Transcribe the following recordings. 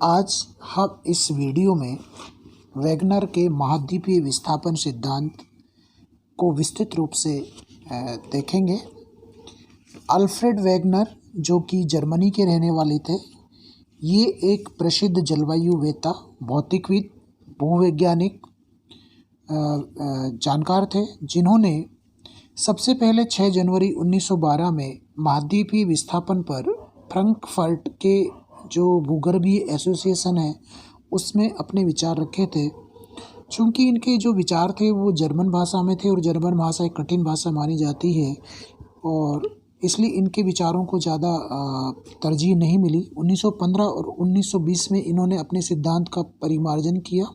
आज हम इस वीडियो में वैगनर के महाद्वीपीय विस्थापन सिद्धांत को विस्तृत रूप से देखेंगे। अल्फ्रेड वैगनर, जो कि जर्मनी के रहने वाले थे, ये एक प्रसिद्ध जलवायुवेत्ता, भौतिकविद, भूवैज्ञानिक जानकार थे, जिन्होंने सबसे पहले 6 जनवरी 1912 में महाद्वीपीय विस्थापन पर फ्रैंकफर्ट के जो भूगर्भीय एसोसिएशन है उसमें अपने विचार रखे थे। चूँकि इनके जो विचार थे वो जर्मन भाषा में थे और जर्मन भाषा एक कठिन भाषा मानी जाती है और इसलिए इनके विचारों को ज़्यादा तरजीह नहीं मिली। 1915 और 1920 में इन्होंने अपने सिद्धांत का परिमार्जन किया।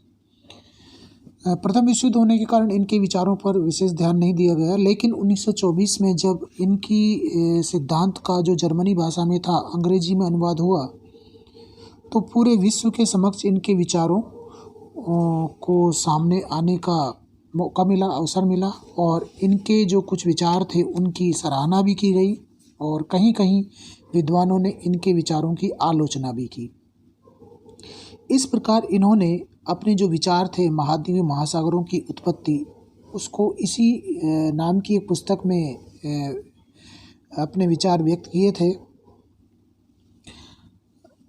प्रथम विश्व युद्ध होने के कारण इनके विचारों पर विशेष ध्यान नहीं दिया गया, लेकिन 1924 में जब इनकी सिद्धांत का जो जर्मनी भाषा में था अंग्रेजी में अनुवाद हुआ तो पूरे विश्व के समक्ष इनके विचारों को सामने आने का मौका मिला, अवसर मिला और इनके जो कुछ विचार थे उनकी सराहना भी की गई और कहीं कहीं विद्वानों ने इनके विचारों की आलोचना भी की। इस प्रकार इन्होंने अपने जो विचार थे महाद्वीपीय महासागरों की उत्पत्ति, उसको इसी नाम की एक पुस्तक में अपने विचार व्यक्त किए थे।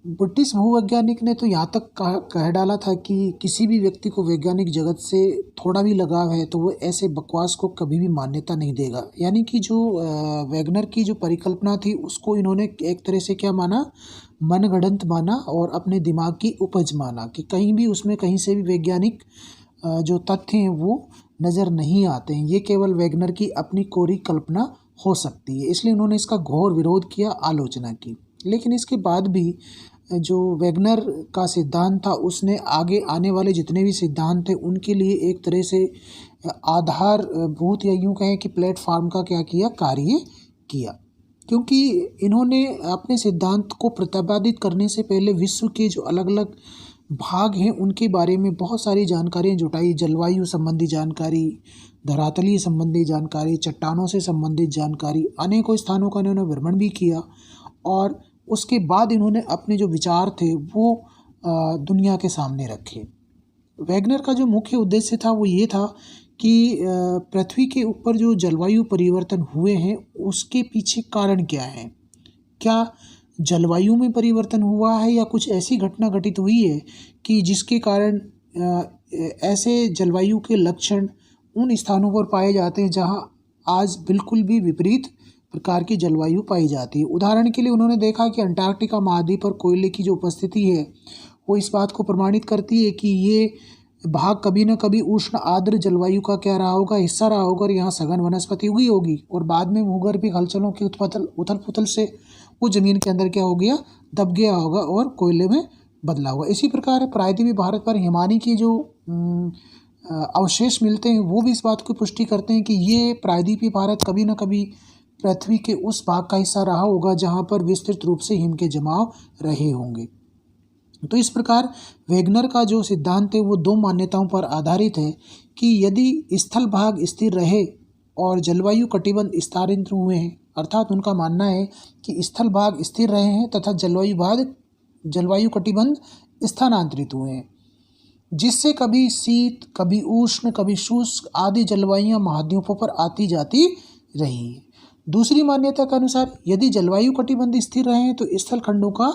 ब्रिटिश भूवैज्ञानिक ने तो यहाँ तक कह डाला था कि किसी भी व्यक्ति को वैज्ञानिक जगत से थोड़ा भी लगाव है तो वो ऐसे बकवास को कभी भी मान्यता नहीं देगा। यानी कि जो वैगनर की जो परिकल्पना थी उसको इन्होंने एक तरह से क्या माना, मनगढ़ंत माना और अपने दिमाग की उपज माना कि कहीं भी उसमें कहीं से भी वैज्ञानिक जो तथ्य हैं वो नज़र नहीं आते हैं, ये केवल वैगनर की अपनी कोरी कल्पना हो सकती है। इसलिए उन्होंने इसका घोर विरोध किया, आलोचना की। लेकिन इसके बाद भी जो वैगनर का सिद्धांत था उसने आगे आने वाले जितने भी सिद्धांत थे उनके लिए एक तरह से आधारभूत या यूँ कहें कि प्लेटफॉर्म का क्या किया, कार्य किया। क्योंकि इन्होंने अपने सिद्धांत को प्रतिपादित करने से पहले विश्व के जो अलग अलग भाग हैं उनके बारे में बहुत सारी जानकारियाँ जुटाई। जलवायु संबंधी जानकारी, धरातलीय संबंधी जानकारी, चट्टानों से संबंधित जानकारी, अनेकों स्थानों का इन्होंने भ्रमण भी किया और उसके बाद इन्होंने अपने जो विचार थे वो दुनिया के सामने रखे। वैगनर का जो मुख्य उद्देश्य था वो ये था कि पृथ्वी के ऊपर जो जलवायु परिवर्तन हुए हैं उसके पीछे कारण क्या है। क्या जलवायु में परिवर्तन हुआ है या कुछ ऐसी घटना घटित हुई है कि जिसके कारण ऐसे जलवायु के लक्षण उन स्थानों पर पाए जाते हैं जहाँ आज बिल्कुल भी विपरीत प्रकार की जलवायु पाई जाती है। उदाहरण के लिए उन्होंने देखा कि अंटार्कटिका महाद्वीप पर कोयले की जो उपस्थिति है वो इस बात को प्रमाणित करती है कि ये भाग कभी न कभी उष्ण आर्द्र जलवायु का क्या रहा होगा, हिस्सा रहा होगा और यहाँ सघन वनस्पति उगी होगी और बाद में भूगर्भीय हलचलों की उथल पुथल से वो जमीन के अंदर क्या हो गया, दब गया होगा और कोयले में बदला होगा। इसी प्रकार प्रायद्वीपीय भारत पर हिमानी की जो अवशेष मिलते हैं वो भी इस बात की पुष्टि करते हैं कि ये प्रायद्वीपीय भारत कभी न कभी पृथ्वी के उस भाग का हिस्सा रहा होगा जहाँ पर विस्तृत रूप से हिम के जमाव रहे होंगे। तो इस प्रकार वैगनर का जो सिद्धांत है वो 2 मान्यताओं पर आधारित है कि यदि स्थल भाग स्थिर रहे और जलवायु कटिबंध स्थानांतरित हुए हैं, अर्थात उनका मानना है कि स्थल भाग स्थिर रहे हैं तथा जलवायु कटिबंध स्थानांतरित हुए हैं, जिससे कभी शीत, कभी उष्ण, कभी शुष्क आदि जलवायुयाँ महाद्वीपों पर आती जाती रही हैं। दूसरी मान्यता के अनुसार यदि जलवायु कटिबंध स्थिर रहे हैं तो स्थल खंडों का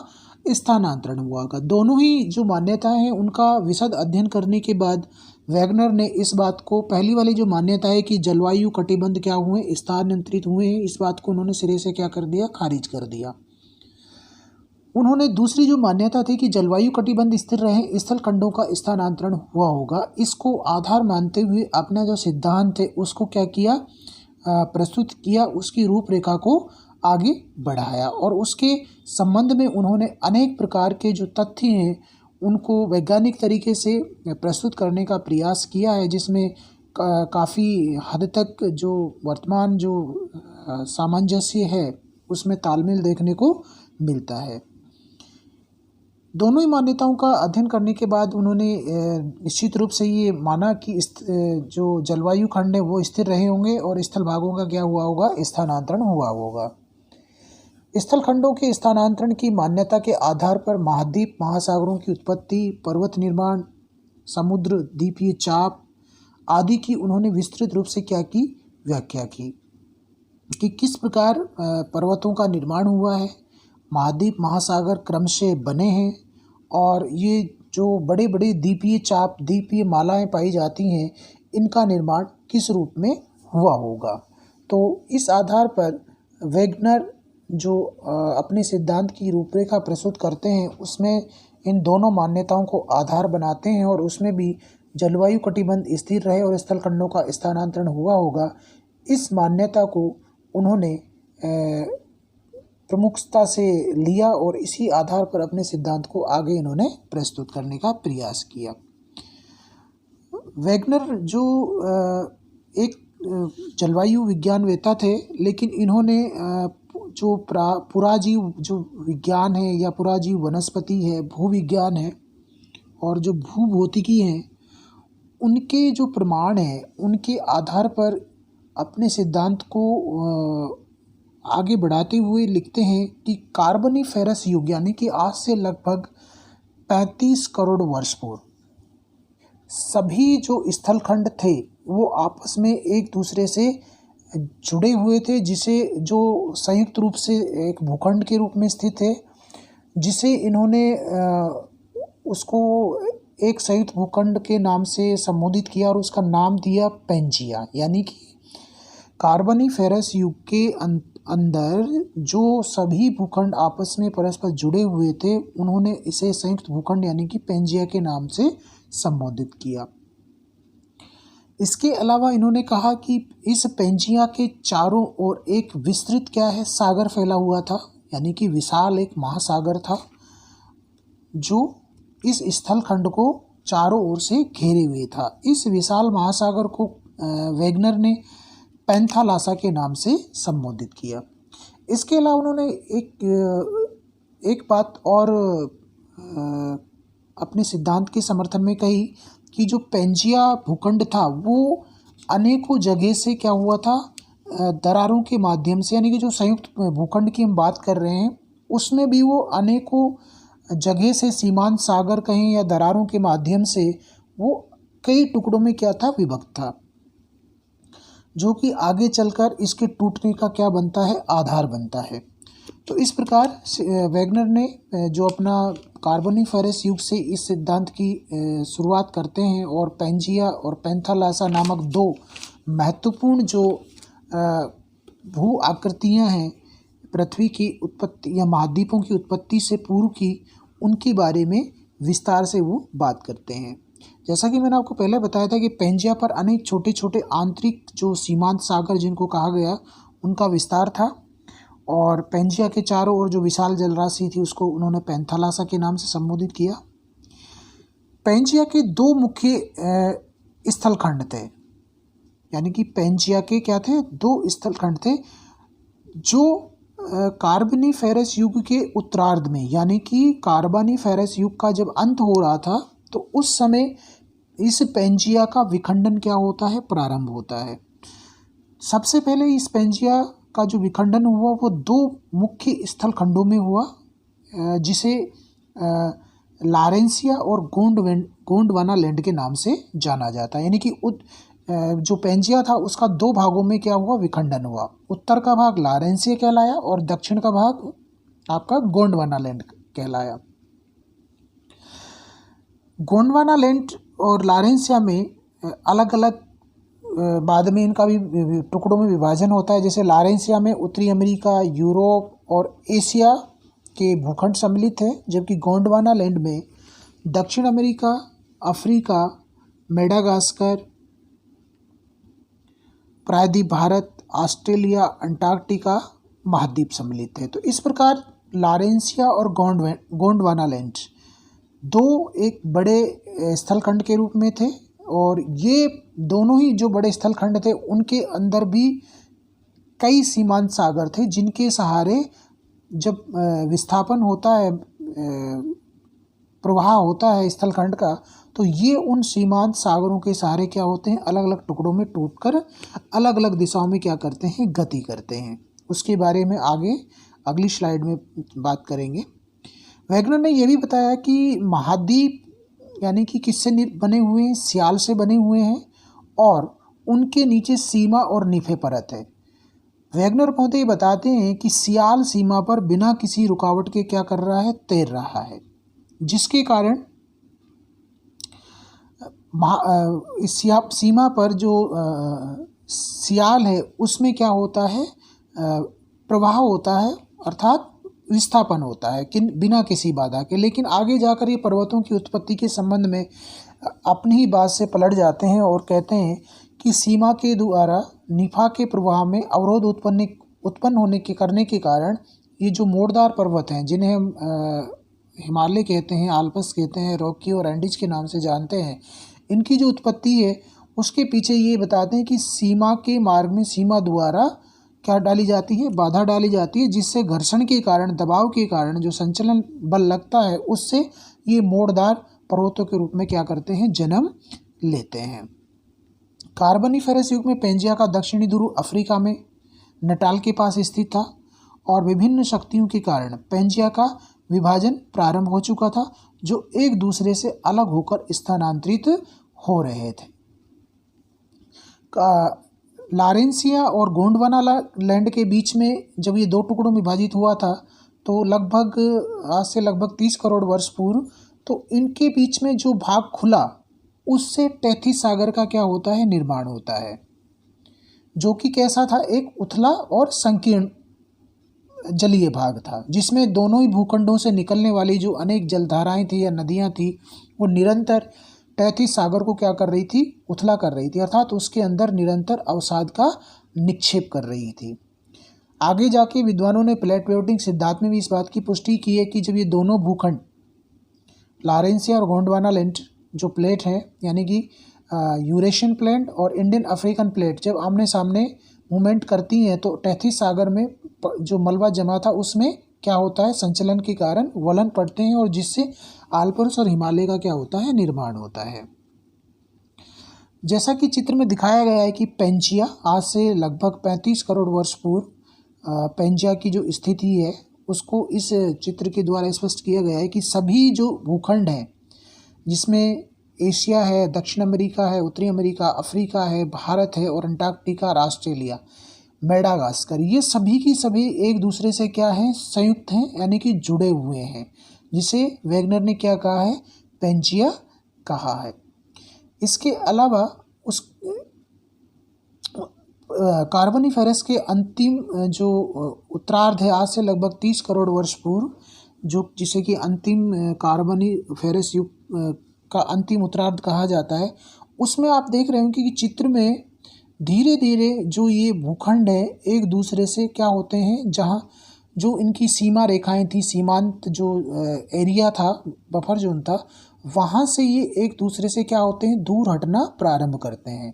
स्थानांतरण हुआ होगा। दोनों ही जो मान्यताएं हैं उनका विशद अध्ययन करने के बाद वैगनर ने इस बात को, पहली वाली जो मान्यता है कि जलवायु कटिबंध क्या हुए, स्थानांतरित हुए हैं, इस बात को उन्होंने सिरे से क्या कर दिया, खारिज कर दिया। उन्होंने दूसरी जो मान्यता थी कि जलवायु कटिबंध स्थिर रहे, स्थल खंडों का स्थानांतरण हुआ होगा, इसको आधार मानते हुए अपना जो सिद्धांत है उसको क्या किया, प्रस्तुत किया, उसकी रूपरेखा को आगे बढ़ाया और उसके संबंध में उन्होंने अनेक प्रकार के जो तथ्य हैं उनको वैज्ञानिक तरीके से प्रस्तुत करने का प्रयास किया है, जिसमें काफ़ी हद तक जो वर्तमान जो सामंजस्य है उसमें तालमेल देखने को मिलता है। दोनों ही मान्यताओं का अध्ययन करने के बाद उन्होंने निश्चित रूप से ये माना कि जो जलवायु खंड है वो स्थिर रहे होंगे और स्थल भागों का क्या हुआ होगा, स्थानांतरण हुआ होगा। स्थल खंडों के स्थानांतरण की मान्यता के आधार पर महाद्वीप, महासागरों की उत्पत्ति, पर्वत निर्माण, समुद्र, द्वीपीय चाप आदि की उन्होंने विस्तृत रूप से क्या की, व्याख्या की कि किस प्रकार पर्वतों का निर्माण हुआ है, महाद्वीप, महासागर क्रमशः बने हैं, और ये जो बड़े बड़े द्वीपीय चाप, द्वीपीय मालाएं पाई जाती हैं, इनका निर्माण किस रूप में हुआ होगा। तो इस आधार पर वेगनर जो अपने सिद्धांत की रूपरेखा प्रस्तुत करते हैं, उसमें इन दोनों मान्यताओं को आधार बनाते हैं, और उसमें भी जलवायु कटिबंध स्थिर रहे और स्थलखंडों का स्थानांतरण हुआ होगा, इस मान्यता को उन्होंने प्रमुखता से लिया और इसी आधार पर अपने सिद्धांत को आगे इन्होंने प्रस्तुत करने का प्रयास किया। वेगनर जो एक जलवायु विज्ञानवेत्ता थे, लेकिन इन्होंने जो पुराजीव जो विज्ञान है या पुराजीव वनस्पति है, भूविज्ञान है और जो भूभौतिकी है, उनके जो प्रमाण हैं उनके आधार पर अपने सिद्धांत को आगे बढ़ाते हुए लिखते हैं कि कार्बोनिफेरस युग यानी कि आज से लगभग 35 करोड़ वर्ष पूर्व सभी जो स्थलखंड थे वो आपस में एक दूसरे से जुड़े हुए थे, जिसे जो संयुक्त रूप से एक भूखंड के रूप में स्थित है, जिसे इन्होंने उसको एक संयुक्त भूखंड के नाम से संबोधित किया और उसका नाम दिया पेंजिया। यानी कि कार्बोनिफेरस युग के अंदर जो सभी भूखंड आपस में परस्पर जुड़े हुए थे, उन्होंने इसे संयुक्त भूखंड यानी कि पेंजिया के नाम से संबोधित किया। इसके अलावा इन्होंने कहा कि इस पेंजिया के चारों ओर एक विस्तृत क्या है, सागर फैला हुआ था, यानी कि विशाल एक महासागर था जो इस स्थलखंड को चारों ओर से घेरे हुए था। इस विशाल महासागर को वेगनर ने पैंथालासा के नाम से संबोधित किया। इसके अलावा उन्होंने एक बात और अपने सिद्धांत के समर्थन में कही कि जो पेंजिया भूखंड था वो अनेकों जगह से क्या हुआ था, दरारों के माध्यम से, यानी कि जो संयुक्त भूखंड की हम बात कर रहे हैं उसमें भी वो अनेकों जगह से सीमांत सागर कहें या दरारों के माध्यम से वो कई टुकड़ों में क्या था, विभक्त था, जो कि आगे चलकर इसके टूटने का क्या बनता है, आधार बनता है। तो इस प्रकार वेगनर ने जो अपना कार्बोनिफेरस युग से इस सिद्धांत की शुरुआत करते हैं और पेंजिया और पैंथालासा नामक दो महत्वपूर्ण जो भू आकृतियाँ हैं पृथ्वी की उत्पत्ति या महाद्वीपों की उत्पत्ति से पूर्व की, उनके बारे में विस्तार से वो बात करते हैं। जैसा कि मैंने आपको पहले बताया था कि पेंजिया पर अनेक छोटे छोटे आंतरिक जो सीमांत सागर जिनको कहा गया उनका विस्तार था, और पेंजिया के चारों ओर जो विशाल जलराशि थी उसको उन्होंने पैंथालासा के नाम से संबोधित किया। पेंजिया के दो मुख्य स्थलखंड थे, यानी कि पेंजिया के क्या थे, दो स्थलखंड थे जो कार्बोनिफेरस युग के उत्तरार्ध में, यानी कि कार्बोनिफेरस युग का जब अंत हो रहा था तो उस समय इस पेंजिया का विखंडन क्या होता है, प्रारंभ होता है। सबसे पहले इस पेंजिया का जो विखंडन हुआ वो दो मुख्य स्थलखंडों में हुआ, जिसे लारेंसिया और गोंडवाना लैंड के नाम से जाना जाता है। यानी कि जो पेंजिया था उसका दो भागों में क्या हुआ, विखंडन हुआ। उत्तर का भाग लारेंसिया कहलाया और दक्षिण का भाग आपका गोंडवाना लैंड कहलाया। गोंडवाना लैंड और लारेंसिया में अलग अलग बाद में इनका भी टुकड़ों में विभाजन होता है। जैसे लारेंसिया में उत्तरी अमेरिका, यूरोप और एशिया के भूखंड सम्मिलित है, जबकि गोंडवाना लैंड में दक्षिण अमेरिका, अफ्रीका, मेडागास्कर, प्रायद्वीप भारत, ऑस्ट्रेलिया, अंटार्कटिका महाद्वीप सम्मिलित है। तो इस प्रकार लारेंसिया और गोंडवाना लैंड दो एक बड़े स्थलखंड के रूप में थे, और ये दोनों ही जो बड़े स्थलखंड थे उनके अंदर भी कई सीमांत सागर थे, जिनके सहारे जब विस्थापन होता है, प्रवाह होता है स्थलखंड का, तो ये उन सीमांत सागरों के सहारे क्या होते हैं, अलग अलग टुकड़ों में टूटकर अलग अलग दिशाओं में क्या करते हैं, गति करते हैं। उसके बारे में आगे अगली स्लाइड में बात करेंगे। वैगनर ने यह भी बताया कि महाद्वीप यानी कि किससे बने हुए हैं, सियाल से बने हुए हैं और उनके नीचे सीमा और निफे परत है। वैगनर महोदय बताते हैं कि सियाल सीमा पर बिना किसी रुकावट के क्या कर रहा है, तैर रहा है, जिसके कारण सीमा पर जो सियाल है उसमें क्या होता है, प्रवाह होता है, अर्थात विस्थापन होता है कि बिना किसी बाधा के। लेकिन आगे जाकर ये पर्वतों की उत्पत्ति के संबंध में अपनी ही बात से पलट जाते हैं और कहते हैं कि सीमा के द्वारा निफा के प्रवाह में अवरोध उत्पन्न होने के करने के कारण ये जो मोड़दार पर्वत हैं, जिन्हें हम हिमालय कहते हैं, आल्प्स कहते हैं, रॉकी और एंडीज के नाम से जानते हैं, इनकी जो उत्पत्ति है उसके पीछे ये बताते हैं कि सीमा के मार्ग में सीमा द्वारा क्या डाली जाती है, बाधा डाली जाती है, जिससे घर्षण के कारण, दबाव के कारण जो संचलन बल लगता है उससे ये मोड़दार पर्वतों के रूप में क्या करते हैं, जन्म लेते हैं। कार्बोनिफेरस युग में पेंजिया का दक्षिणी ध्रुव अफ्रीका में नटाल के पास स्थित था और विभिन्न शक्तियों के कारण पेंजिया का विभाजन प्रारंभ हो चुका था, जो एक दूसरे से अलग होकर स्थानांतरित हो रहे थे। लारेंसिया और गोंडवाना लैंड के बीच में जब ये दो टुकड़ों में विभाजित हुआ था तो लगभग आज से लगभग 30 करोड़ वर्ष पूर्व, तो इनके बीच में जो भाग खुला उससे टेथिस सागर का क्या होता है, निर्माण होता है, जो कि कैसा था, एक उथला और संकीर्ण जलीय भाग था, जिसमें दोनों ही भूखंडों से निकलने वाली जो अनेक जलधाराएं थी या नदियां थी वो निरंतर टेथिस सागर को क्या कर रही थी, उथला कर रही थी, अर्थात उसके अंदर निरंतर अवसाद का निक्षेप कर रही थी। आगे जाके विद्वानों ने प्लेट वेटिंग सिद्धांत में भी इस बात की पुष्टि की है कि जब ये दोनों भूखंड लारेंसिया और गोंडवाना लैंड जो प्लेट है, यानी कि यूरेशियन प्लेट और इंडियन अफ्रीकन प्लेट जब आमने सामने मूवमेंट करती हैं तो टेथिस सागर में जो मलबा जमा था उसमें क्या होता है, संचलन के कारण वलन पड़ते हैं और जिससे आल्प्स और हिमालय का क्या होता है, निर्माण होता है। जैसा कि चित्र में दिखाया गया है कि पेंजिया आज से लगभग 35 करोड़ वर्ष पूर्व पेंजिया की जो स्थिति है उसको इस चित्र के द्वारा स्पष्ट किया गया है कि सभी जो भूखंड हैं, जिसमें एशिया है, दक्षिण अमेरिका है, उत्तरी अमेरिका, अफ्रीका है, भारत है और अंटार्कटिका और ऑस्ट्रेलिया, मेडागास्कर, ये सभी की सभी एक दूसरे से क्या है, संयुक्त हैं, यानी कि जुड़े हुए हैं, जिसे वैगनर ने क्या कहा है, पेंजिया कहा है। इसके अलावा उस कार्बोनिफेरस के अंतिम जो उत्तरार्ध है आज से लगभग 30 करोड़ वर्ष पूर्व, जो जिसे कि अंतिम कार्बोनिफेरस युग का अंतिम उत्तरार्ध कहा जाता है, उसमें आप देख रहे हो कि चित्र में धीरे धीरे जो ये भूखंड है एक दूसरे से क्या होते हैं, जहाँ जो इनकी सीमा रेखाएं थी, सीमांत जो एरिया था, बफर जोन था, वहाँ से ये एक दूसरे से क्या होते हैं, दूर हटना प्रारंभ करते हैं,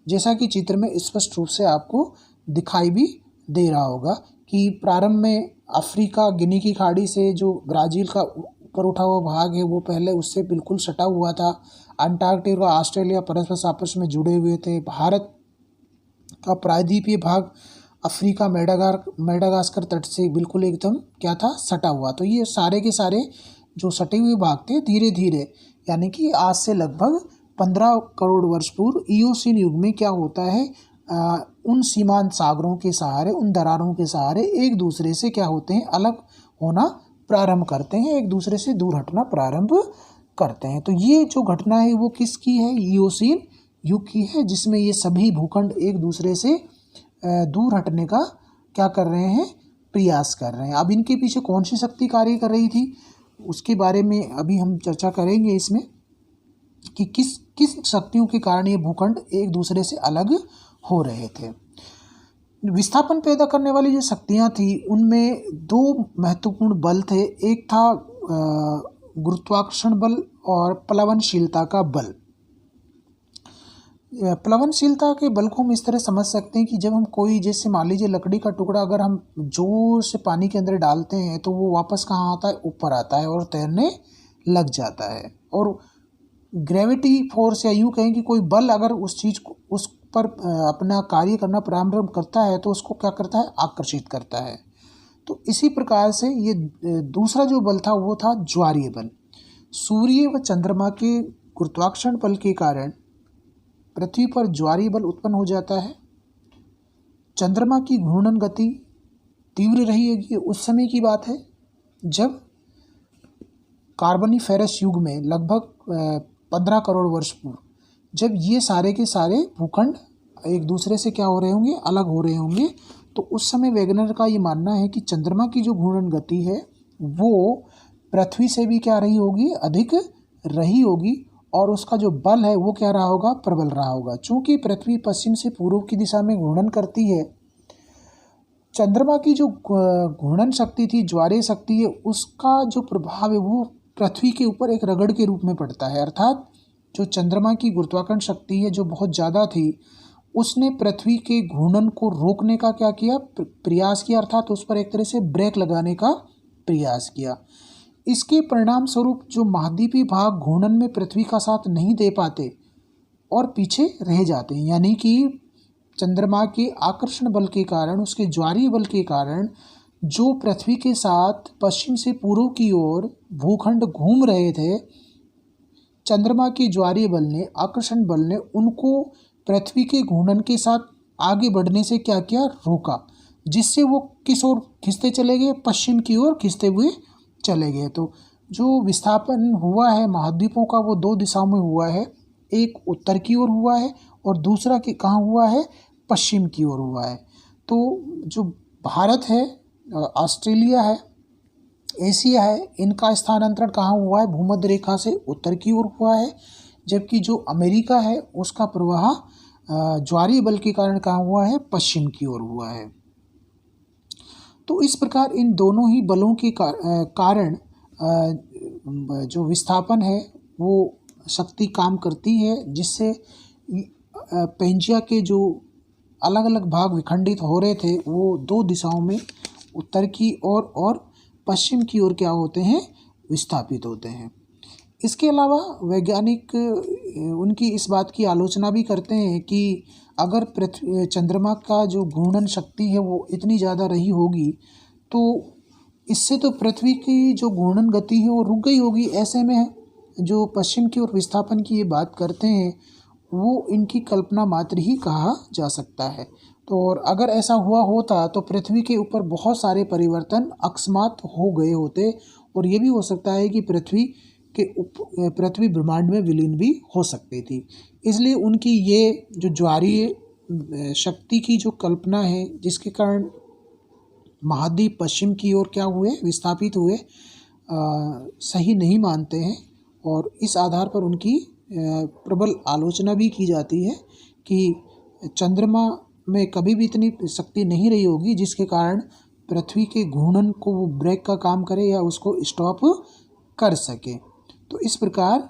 जैसा कि चित्र में स्पष्ट रूप से आपको दिखाई भी दे रहा होगा कि प्रारंभ में अफ्रीका गिनी की खाड़ी से जो ब्राज़ील का ऊपर उठा हुआ भाग है वो पहले उससे बिल्कुल सटा हुआ था, अंटार्कटिका और ऑस्ट्रेलिया परस्पर आपस में जुड़े हुए थे, भारत का प्रायद्वीपीय भाग अफ्रीका मेडागास्कर तट से बिल्कुल एकदम क्या था, सटा हुआ। तो ये सारे के सारे जो सटे हुए भाग थे धीरे धीरे, यानी कि आज से लगभग 15 करोड़ वर्ष पूर्व इयोसीन युग में क्या होता है, उन सीमांत सागरों के सहारे, उन दरारों के सहारे एक दूसरे से क्या होते हैं, अलग होना प्रारंभ करते हैं, एक दूसरे से दूर हटना प्रारंभ करते हैं। तो ये जो घटना है वो किसकी है, इयोसीन युग की है, जिसमें ये सभी भूखंड एक दूसरे से दूर हटने का क्या कर रहे हैं, प्रयास कर रहे हैं। अब इनके पीछे कौन सी शक्ति कार्य कर रही थी उसके बारे में अभी हम चर्चा करेंगे इसमें, कि किस किस शक्तियों के कारण ये भूखंड एक दूसरे से अलग हो रहे थे। विस्थापन पैदा करने वाली जो शक्तियाँ थी उनमें दो महत्वपूर्ण बल थे, एक था गुरुत्वाकर्षण बल और प्लवनशीलता का बल। प्लवनशीलता के बल को हम इस तरह समझ सकते हैं कि जब हम कोई, जैसे मान लीजिए लकड़ी का टुकड़ा अगर हम जोर से पानी के अंदर डालते हैं तो वो वापस कहाँ आता है, ऊपर आता है और तैरने लग जाता है। और ग्रेविटी फोर्स या यूँ कहें कि कोई बल अगर उस चीज़ को उस पर अपना कार्य करना प्रारंभ करता है तो उसको क्या करता है, आकर्षित करता है। तो इसी प्रकार से ये दूसरा जो बल था वो था ज्वारीय बल। सूर्य व चंद्रमा के गुरुत्वाकर्षण बल के कारण पृथ्वी पर ज्वारीय बल उत्पन्न हो जाता है। चंद्रमा की घूर्णन गति तीव्र रही है, ये उस समय की बात है जब कार्बोनिफेरस युग में लगभग 15 करोड़ वर्ष पूर्व, जब ये सारे के सारे भूखंड एक दूसरे से क्या हो रहे होंगे, अलग हो रहे होंगे। तो उस समय वैगनर का ये मानना है कि चंद्रमा की जो घूर्णन गति है वो पृथ्वी से भी क्या रही होगी, अधिक रही होगी, और उसका जो बल है वो क्या रहा होगा, प्रबल रहा होगा। चूंकि पृथ्वी पश्चिम से पूर्व की दिशा में घूर्णन करती है, चंद्रमा की जो घूर्णन शक्ति थी, ज्वारीय शक्ति है, उसका जो प्रभाव है वो पृथ्वी के ऊपर एक रगड़ के रूप में पड़ता है। अर्थात जो चंद्रमा की गुरुत्वाकर्षण शक्ति है जो बहुत ज़्यादा थी, उसने पृथ्वी के घूर्णन को रोकने का क्या किया, प्रयास किया, अर्थात उस पर एक तरह से ब्रेक लगाने का प्रयास किया। इसके परिणाम स्वरूप जो महाद्वीपीय भाग घूर्णन में पृथ्वी का साथ नहीं दे पाते और पीछे रह जाते हैं, यानी कि चंद्रमा के आकर्षण बल के कारण, उसके ज्वारीय बल के कारण जो पृथ्वी के साथ पश्चिम से पूर्व की ओर भूखंड घूम रहे थे, चंद्रमा के ज्वारीय बल ने, आकर्षण बल ने उनको पृथ्वी के घूर्णन के साथ आगे बढ़ने से क्या किया, रोका, जिससे वो किस ओर खिंचते चले गए, पश्चिम की ओर खिंचते हुए चले गए। तो जो विस्थापन हुआ है महाद्वीपों का वो दो दिशाओं में हुआ है, एक उत्तर की ओर हुआ है और दूसरा कि कहाँ हुआ है, पश्चिम की ओर हुआ है। तो जो भारत है, ऑस्ट्रेलिया है, एशिया है, इनका स्थानांतरण कहाँ हुआ है, भूमध्य रेखा से उत्तर की ओर हुआ है, जबकि जो अमेरिका है उसका प्रवाह ज्वारीय बल के कारण कहाँ हुआ है, पश्चिम की ओर हुआ है। तो इस प्रकार इन दोनों ही बलों के कारण जो विस्थापन है वो शक्ति काम करती है, जिससे पेंजिया के जो अलग अलग भाग विखंडित हो रहे थे वो दो दिशाओं में, उत्तर की ओर और पश्चिम की ओर क्या होते हैं, विस्थापित होते हैं। इसके अलावा वैज्ञानिक उनकी इस बात की आलोचना भी करते हैं कि अगर पृथ्वी चंद्रमा का जो घूर्णन शक्ति है वो इतनी ज़्यादा रही होगी तो इससे तो पृथ्वी की जो घूर्णन गति है वो रुक गई होगी। ऐसे में जो पश्चिम की ओर विस्थापन की ये बात करते हैं वो इनकी कल्पना मात्र ही कहा जा सकता है। तो और अगर ऐसा हुआ होता तो पृथ्वी के ऊपर बहुत सारे परिवर्तन अकस्मात हो गए होते, और ये भी हो सकता है कि पृथ्वी ब्रह्मांड में विलीन भी हो सकती थी। इसलिए उनकी ये जो ज्वारीय शक्ति की जो कल्पना है, जिसके कारण महाद्वीप पश्चिम की ओर क्या हुए, विस्थापित हुए, सही नहीं मानते हैं। और इस आधार पर उनकी प्रबल आलोचना भी की जाती है कि चंद्रमा में कभी भी इतनी शक्ति नहीं रही होगी जिसके कारण पृथ्वी के घूर्णन को वो ब्रेक का काम करे या उसको स्टॉप कर सके। तो इस प्रकार